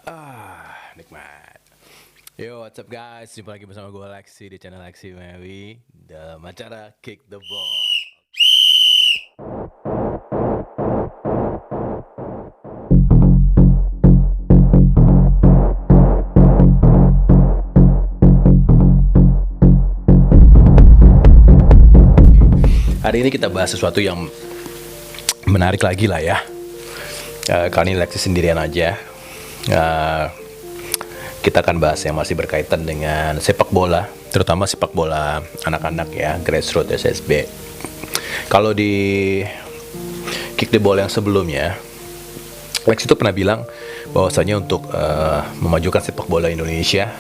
Nikmat. Yo, what's up guys? Jumpa lagi bersama gue Lexi di channel Lexi Mewi dalam acara Kick the Ball. Hari ini kita bahas sesuatu yang menarik lagi lah ya. Kali ini Lexi sendirian aja. Kita akan bahas yang masih berkaitan dengan sepak bola, terutama sepak bola anak-anak ya, grassroots SSB. Kalau di Kick the Ball yang sebelumnya, Lex itu pernah bilang bahwasanya untuk memajukan sepak bola Indonesia,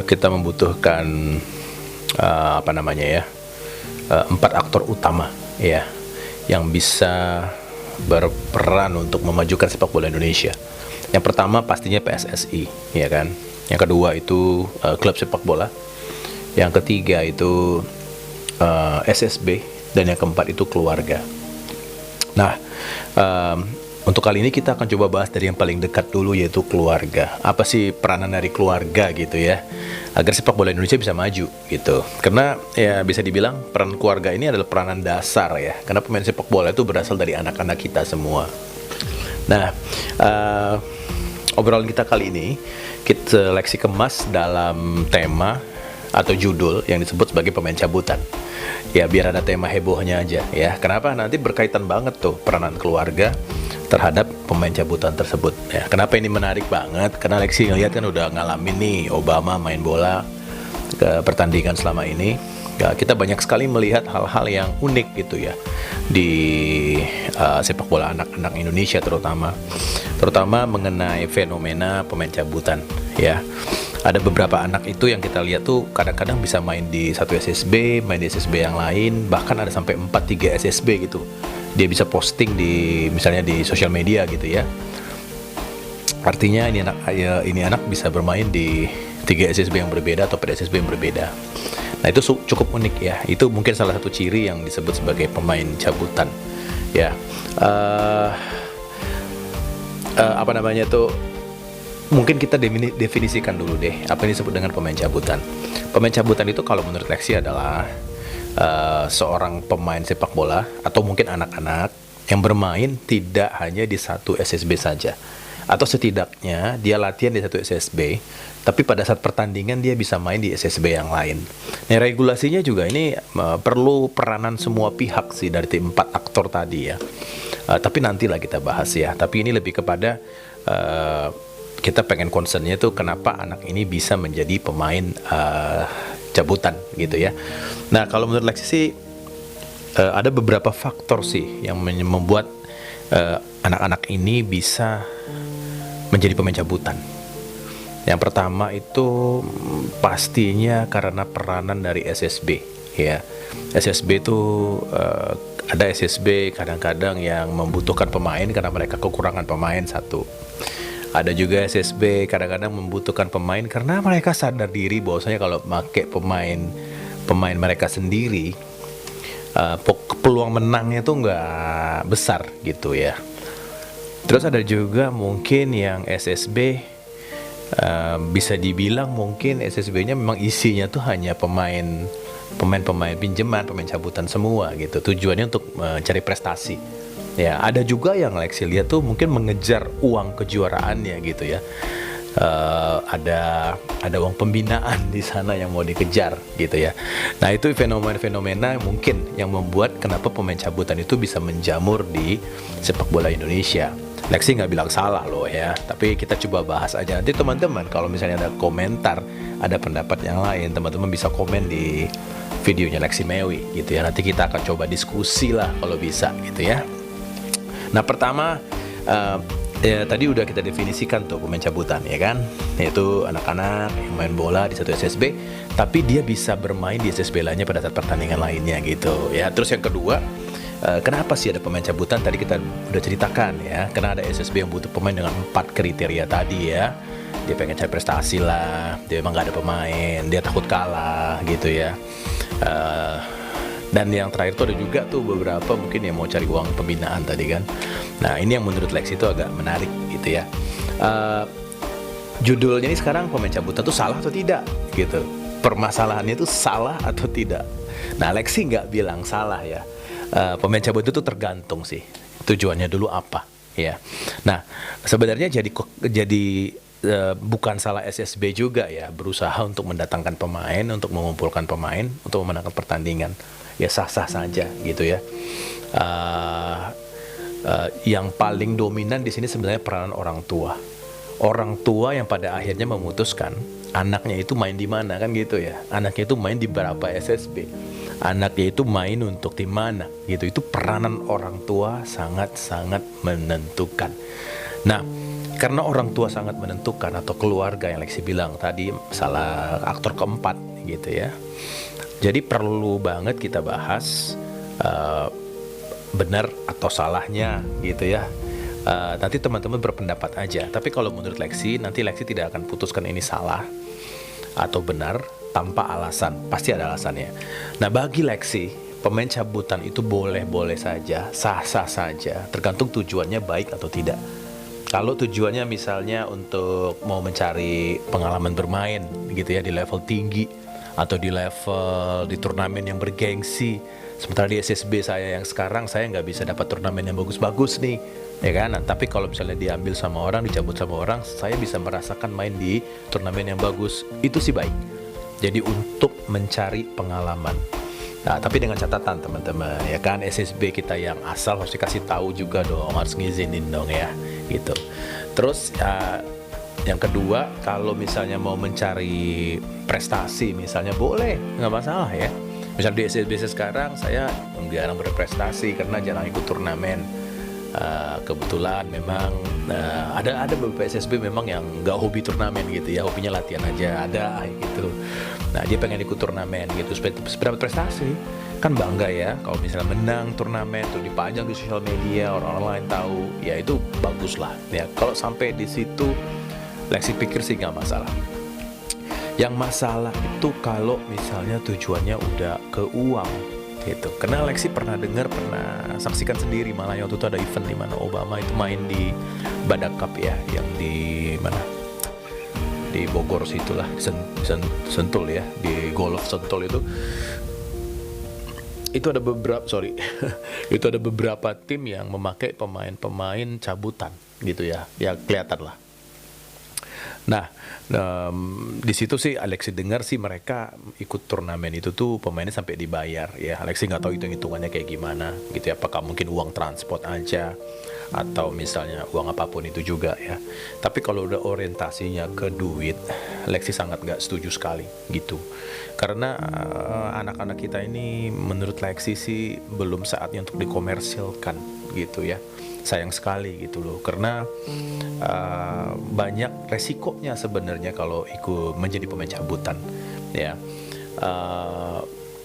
kita membutuhkan apa namanya ya, 4 aktor utama ya, yang bisa berperan untuk memajukan sepak bola Indonesia. Yang pertama pastinya PSSI, ya kan. Yang kedua itu klub sepak bola. Yang ketiga itu SSB, dan yang keempat itu keluarga. Nah, untuk kali ini kita akan coba bahas dari yang paling dekat dulu, yaitu keluarga. Apa sih peranan dari keluarga gitu ya, agar sepak bola Indonesia bisa maju gitu. Karena ya bisa dibilang peran keluarga ini adalah peranan dasar ya. Karena pemain sepak bola itu berasal dari anak-anak kita semua. Nah, obrolan kita kali ini kita seleksi kemas dalam tema atau judul yang disebut sebagai pemain cabutan. Ya biar ada tema hebohnya aja ya. Kenapa? Nanti berkaitan banget tuh peranan keluarga terhadap pemain cabutan tersebut ya. Kenapa ini menarik banget? Karena Lexi ngeliat kan udah ngalamin nih Obama main bola ke pertandingan selama ini ya, kita banyak sekali melihat hal-hal yang unik gitu ya di sepak bola anak-anak Indonesia, terutama mengenai fenomena pemain cabutan ya. Ada beberapa anak itu yang kita lihat tuh kadang-kadang bisa main di satu SSB, main di SSB yang lain, bahkan ada sampai 4-3 SSB gitu. Dia bisa posting di misalnya di sosial media gitu ya. Artinya ini anak bisa bermain di 3 SSB yang berbeda atau PSSB yang berbeda. Nah itu cukup unik ya. Itu mungkin salah satu ciri yang disebut sebagai pemain cabutan ya. Apa namanya tuh, mungkin kita definisikan dulu deh apa yang disebut dengan pemain cabutan. Pemain cabutan itu kalau menurut Lexi adalah seorang pemain sepak bola atau mungkin anak-anak yang bermain tidak hanya di satu SSB saja, atau setidaknya dia latihan di satu SSB, tapi pada saat pertandingan dia bisa main di SSB yang lain. Nah regulasinya juga ini perlu peranan semua pihak sih dari tim 4 aktor tadi ya. Tapi nantilah kita bahas ya. Tapi ini lebih kepada kita pengen concernnya tuh kenapa anak ini bisa menjadi pemain cabutan gitu ya. Nah kalau menurut Lexi sih ada beberapa faktor sih yang membuat anak-anak ini bisa menjadi pemain cabutan. Yang pertama itu pastinya karena peranan dari SSB ya. SSB itu ada SSB kadang-kadang yang membutuhkan pemain karena mereka kekurangan pemain satu. Ada juga SSB kadang-kadang membutuhkan pemain karena mereka sadar diri bahwasanya kalau pakai pemain mereka sendiri, peluang menangnya tuh nggak besar gitu ya. Terus ada juga mungkin yang SSB bisa dibilang mungkin SSB-nya memang isinya tuh hanya pemain pinjaman, pemain cabutan semua gitu. Tujuannya untuk mencari prestasi. Ya, ada juga yang Lexi lihat tuh mungkin mengejar uang kejuaraannya gitu ya. Ada uang pembinaan di sana yang mau dikejar gitu ya. Nah itu fenomena mungkin yang membuat kenapa pemain cabutan itu bisa menjamur di sepak bola Indonesia. Lexi nggak bilang salah loh ya, tapi kita coba bahas aja. Nanti teman-teman kalau misalnya ada komentar, ada pendapat yang lain, teman-teman bisa komen di videonya Lexi Mewi gitu ya. Nanti kita akan coba diskusi lah kalau bisa gitu ya. Nah pertama ya, tadi udah kita definisikan tuh pemain cabutan ya kan, yaitu anak-anak yang main bola di satu SSB tapi dia bisa bermain di SSB lainnya pada saat pertandingan lainnya gitu ya. Terus yang kedua, kenapa sih ada pemain cabutan? Tadi kita udah ceritakan ya, karena ada SSB yang butuh pemain dengan 4 kriteria tadi ya. Dia pengen cari prestasi lah, dia memang gak ada pemain, dia takut kalah gitu ya. Dan yang terakhir tuh ada juga tuh beberapa mungkin yang mau cari uang pembinaan tadi kan. Nah ini yang menurut Lexi itu agak menarik gitu ya. Eh, Judulnya ini sekarang pemain cabutan tuh salah atau tidak gitu. Permasalahannya itu salah atau tidak. Nah Lexi nggak bilang salah ya. Pemain cabutan itu tergantung sih tujuannya dulu apa ya. Nah sebenarnya jadi bukan salah SSB juga ya, berusaha untuk mendatangkan pemain, untuk mengumpulkan pemain, untuk memenangkan pertandingan. Ya sah-sah saja gitu ya. Yang paling dominan di sini sebenarnya peranan orang tua. Orang tua yang pada akhirnya memutuskan anaknya itu main di mana kan gitu ya. Anaknya itu main di berapa SSB. Anaknya itu main untuk tim mana gitu. Itu peranan orang tua sangat-sangat menentukan. Nah, karena orang tua sangat menentukan atau keluarga yang Lexi bilang tadi salah aktor keempat gitu ya. Jadi perlu banget kita bahas benar atau salahnya gitu ya. Nanti teman-teman berpendapat aja. Tapi kalau menurut Lexi, nanti Lexi tidak akan putuskan ini salah atau benar tanpa alasan. Pasti ada alasannya. Nah bagi Lexi, pemain cabutan itu boleh-boleh saja, sah-sah saja, tergantung tujuannya baik atau tidak. Kalau tujuannya misalnya untuk mau mencari pengalaman bermain gitu ya di level tinggi atau di level di turnamen yang bergengsi, sementara di SSB saya yang sekarang saya nggak bisa dapat turnamen yang bagus-bagus nih, ya kan? Nah, tapi kalau misalnya diambil sama orang, dicabut sama orang, saya bisa merasakan main di turnamen yang bagus, itu sih baik. Jadi untuk mencari pengalaman. Nah, tapi dengan catatan teman-teman, ya kan SSB kita yang asal harus dikasih tahu juga dong, harus ngizinin dong ya, gitu. Terus yang kedua, kalau misalnya mau mencari prestasi misalnya boleh, nggak masalah ya. Misal di SSB sekarang saya jarang berprestasi karena jarang ikut turnamen. Kebetulan memang ada beberapa SSB memang yang nggak hobi turnamen gitu ya, hobinya latihan aja ada gitu. Nah dia pengen ikut turnamen gitu supaya dapat prestasi, kan bangga ya kalau misalnya menang turnamen tuh dipajang di sosial media, orang-orang lain tahu, ya itu bagus lah ya. Kalau sampai di situ Lexi pikir sih nggak masalah. Yang masalah itu kalau misalnya tujuannya udah ke uang gitu. Karena Lexi pernah saksikan sendiri, malah waktu itu ada event di mana Obama itu main di Badak Cup ya, yang di mana? Di Bogor situlah, Sentul ya, di Golf Sentul itu. Itu ada itu ada beberapa tim yang memakai pemain-pemain cabutan gitu ya. Ya kelihatan lah. Nah, di situ sih Alexi dengar sih mereka ikut turnamen itu tuh pemainnya sampai dibayar ya. Alexi nggak tahu hitungannya kayak gimana gitu ya. Apakah mungkin uang transport aja atau misalnya uang apapun itu juga ya. Tapi kalau udah orientasinya ke duit, Alexi sangat nggak setuju sekali gitu. Karena anak-anak kita ini menurut Lexi sih belum saatnya untuk dikomersilkan gitu ya. Sayang sekali gitu loh, karena banyak resikonya sebenarnya kalau ikut menjadi pemain cabutan ya.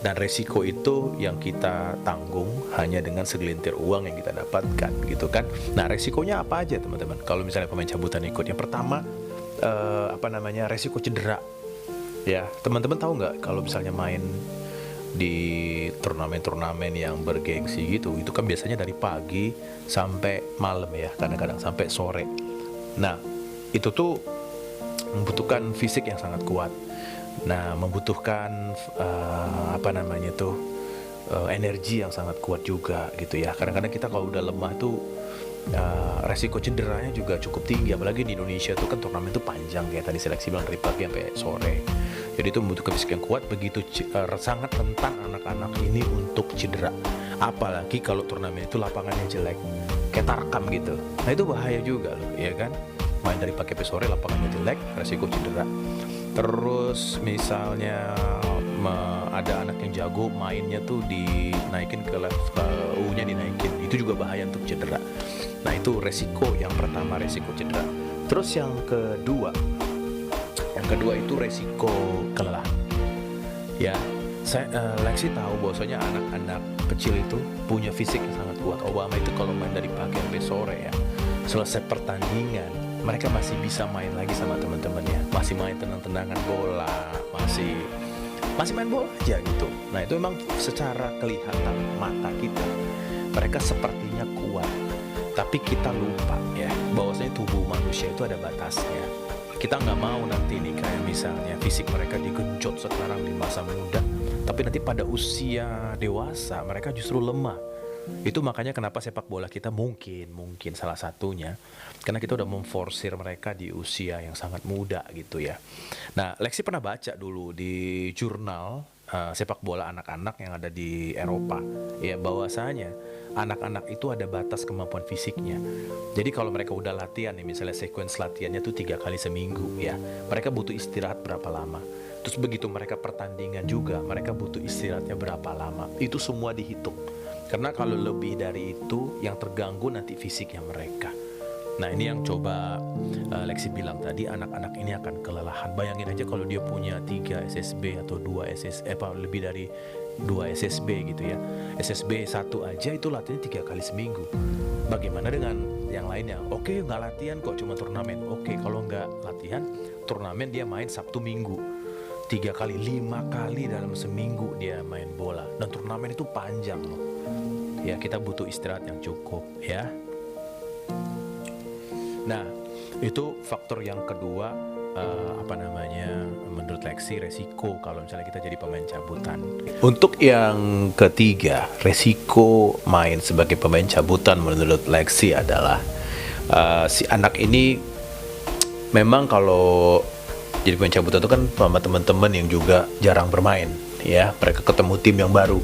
Dan resiko itu yang kita tanggung hanya dengan segelintir uang yang kita dapatkan gitu kan. Nah resikonya apa aja teman-teman kalau misalnya pemain cabutan ikut? Yang pertama resiko cedera ya. Teman-teman tahu nggak kalau misalnya main di turnamen-turnamen yang bergengsi gitu, itu kan biasanya dari pagi sampai malam ya, kadang-kadang sampai sore. Nah itu tuh membutuhkan fisik yang sangat kuat. Nah membutuhkan energi yang sangat kuat juga gitu ya. Kadang-kadang kita kalau udah lemah tuh resiko cederanya juga cukup tinggi, apalagi di Indonesia tuh kan turnamen tuh panjang kayak tadi seleksi bilang dari pagi sampai sore. Jadi itu membutuhkan fisik yang kuat, begitu sangat rentan anak-anak ini untuk cedera. Apalagi kalau turnamen itu lapangannya jelek, kayak Tarkam gitu. Nah itu bahaya juga loh, ya kan? Main dari pagi sampai sore, lapangannya jelek, resiko cedera. Terus misalnya ada anak yang jago, mainnya tuh dinaikin ke level U-nya dinaikin, itu juga bahaya untuk cedera. Nah itu resiko yang pertama, resiko cedera. Terus yang kedua itu resiko kelelahan. Ya, Lexi tahu bahwasanya anak-anak kecil itu punya fisik yang sangat kuat. Obama itu kalau main dari pagi sampai sore ya, selesai pertandingan mereka masih bisa main lagi sama teman-temannya, masih main tenang-tenangan bola, masih main bola aja gitu. Nah itu memang secara kelihatan mata kita mereka sepertinya kuat, tapi kita lupa ya bahwasanya tubuh manusia itu ada batasnya. Kita nggak mau nanti nih kayak misalnya fisik mereka digenjot sekarang di masa muda, tapi nanti pada usia dewasa mereka justru lemah. Itu makanya kenapa sepak bola kita mungkin salah satunya karena kita udah memforsir mereka di usia yang sangat muda gitu ya. Nah, Lexi pernah baca dulu di jurnal sepak bola anak-anak yang ada di Eropa ya, bahwasanya anak-anak itu ada batas kemampuan fisiknya. Jadi kalau mereka udah latihan nih, misalnya sequence latihannya tuh 3 kali seminggu ya, mereka butuh istirahat berapa lama. Terus begitu mereka pertandingan juga, mereka butuh istirahatnya berapa lama. Itu semua dihitung. Karena kalau lebih dari itu, yang terganggu nanti fisiknya mereka. Nah ini yang coba Lexi bilang tadi, anak-anak ini akan kelelahan. Bayangin aja kalau dia punya 3 SSB atau 2 SSB, lebih dari 2 SSB gitu ya. SSB 1 aja itu latihan 3 kali seminggu. Bagaimana dengan yang lainnya? Oke, nggak latihan kok, cuma turnamen. Oke, kalau nggak latihan, turnamen dia main Sabtu Minggu. 3 kali, 5 kali dalam seminggu dia main bola. Dan turnamen itu panjang loh. Ya kita butuh istirahat yang cukup ya. Nah itu faktor yang kedua, menurut Lexi resiko kalau misalnya kita jadi pemain cabutan. Untuk yang ketiga, resiko main sebagai pemain cabutan menurut Lexi adalah si anak ini memang kalau jadi pemain cabutan itu kan sama teman-teman yang juga jarang bermain ya, mereka ketemu tim yang baru,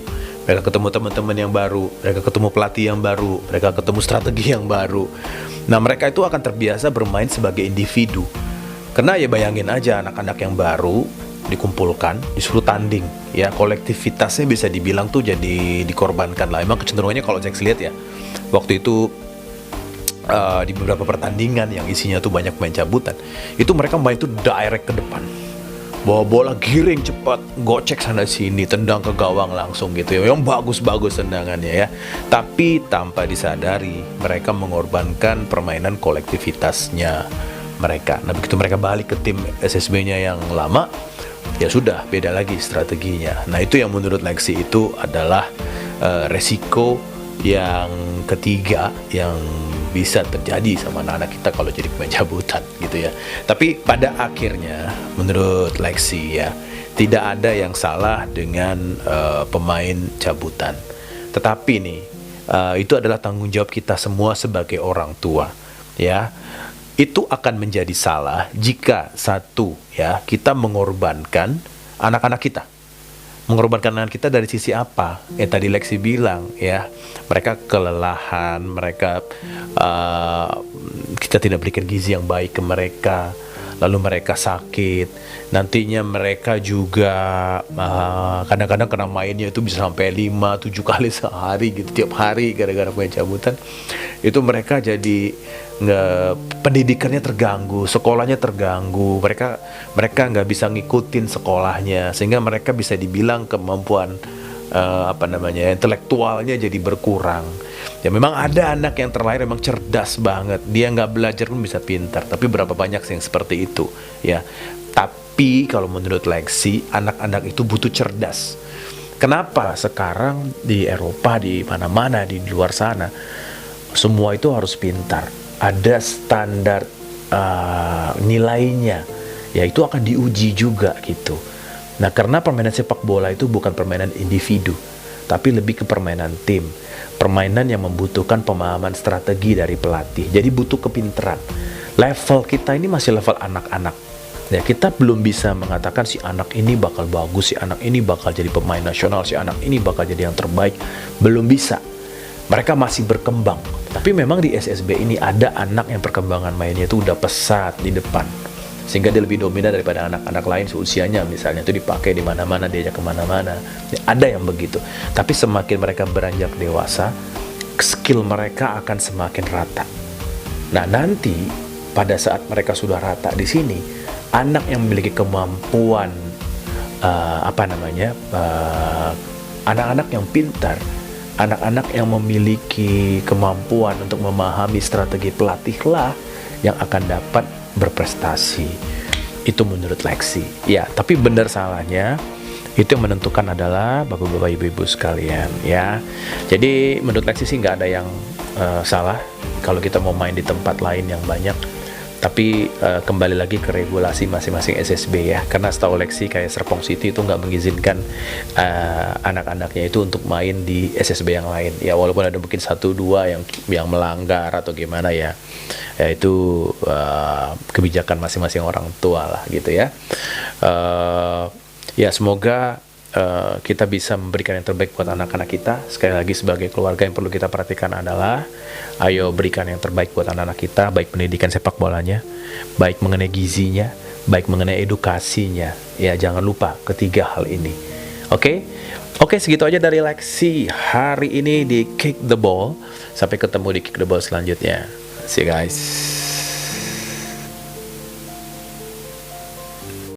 mereka ketemu teman-teman yang baru, mereka ketemu pelatih yang baru, mereka ketemu strategi yang baru. Nah mereka itu akan terbiasa bermain sebagai individu. Karena ya bayangin aja anak-anak yang baru dikumpulkan, disuruh tanding, ya kolektivitasnya bisa dibilang tuh jadi dikorbankan lah. Emang kecenderungannya kalau Jax lihat ya, waktu itu di beberapa pertandingan yang isinya tuh banyak main cabutan, itu mereka main tuh direct ke depan, bawa bola giring cepat, gocek sana sini, tendang ke gawang langsung gitu ya. Yang bagus-bagus tendangannya ya. Tapi tanpa disadari mereka mengorbankan permainan kolektivitasnya mereka. Nah begitu mereka balik ke tim SSB-nya yang lama, ya sudah beda lagi strateginya. Nah itu yang menurut Lexi itu adalah resiko yang ketiga yang bisa terjadi sama anak-anak kita kalau jadi pemain cabutan gitu ya. Tapi pada akhirnya menurut Lexi ya, tidak ada yang salah dengan pemain cabutan. Tetapi nih itu adalah tanggung jawab kita semua sebagai orang tua ya. Itu akan menjadi salah jika satu ya, kita mengorbankan anak-anak kita. Mengorbankan anak kita dari sisi apa? Tadi Lexi bilang ya, mereka kelelahan, mereka kita tidak berikan gizi yang baik ke mereka, lalu mereka sakit, nantinya mereka juga kadang-kadang kena mainnya itu bisa sampai 5-7 kali sehari gitu, tiap hari gara-gara main cabutan. Itu mereka jadi pendidikannya terganggu, sekolahnya terganggu, mereka nggak bisa ngikutin sekolahnya, sehingga mereka bisa dibilang kemampuan intelektualnya jadi berkurang. Ya memang ada anak yang terlahir memang cerdas banget, dia nggak belajar pun bisa pintar, tapi berapa banyak sih yang seperti itu ya. Tapi kalau menurut Lexi, anak-anak itu butuh cerdas. Kenapa sekarang di Eropa, di mana-mana di luar sana, semua itu harus pintar, ada standar nilainya, ya itu akan diuji juga gitu. Nah karena permainan sepak bola itu bukan permainan individu, tapi lebih ke permainan tim, permainan yang membutuhkan pemahaman strategi dari pelatih. Jadi butuh kepintaran. Level kita ini masih level anak-anak. Ya kita belum bisa mengatakan si anak ini bakal bagus, si anak ini bakal jadi pemain nasional, si anak ini bakal jadi yang terbaik. Belum bisa. Mereka masih berkembang. Tapi memang di SSB ini ada anak yang perkembangan mainnya itu udah pesat di depan, sehingga dia lebih dominan daripada anak-anak lain seusianya, misalnya itu dipakai di mana-mana, diajak kemana-mana. Ya, ada yang begitu. Tapi semakin mereka beranjak dewasa, skill mereka akan semakin rata. Nah nanti pada saat mereka sudah rata di sini, anak yang memiliki kemampuan anak-anak yang pintar, anak-anak yang memiliki kemampuan untuk memahami strategi pelatihlah yang akan dapat berprestasi. Itu menurut Lexi. Ya, tapi benar salahnya Itu yang menentukan adalah bapak-bapak, ibu-ibu sekalian ya. Jadi menurut Lexi sih nggak ada yang salah kalau kita mau main di tempat lain yang banyak. Tapi kembali lagi ke regulasi masing-masing SSB ya. Karena setahu Lexi kayak Serpong City itu nggak mengizinkan anak-anaknya itu untuk main di SSB yang lain. Ya walaupun ada mungkin 1-2 yang melanggar atau gimana ya. Ya itu kebijakan masing-masing orang tua lah gitu ya. Ya semoga kita bisa memberikan yang terbaik buat anak-anak kita. Sekali lagi sebagai keluarga yang perlu kita perhatikan adalah ayo berikan yang terbaik buat anak-anak kita, baik pendidikan sepak bolanya, baik mengenai gizinya, baik mengenai edukasinya. Ya jangan lupa ketiga hal ini. Oke, segitu aja dari Lexi hari ini di Kick the Ball. Sampai ketemu di Kick the Ball selanjutnya. See you guys.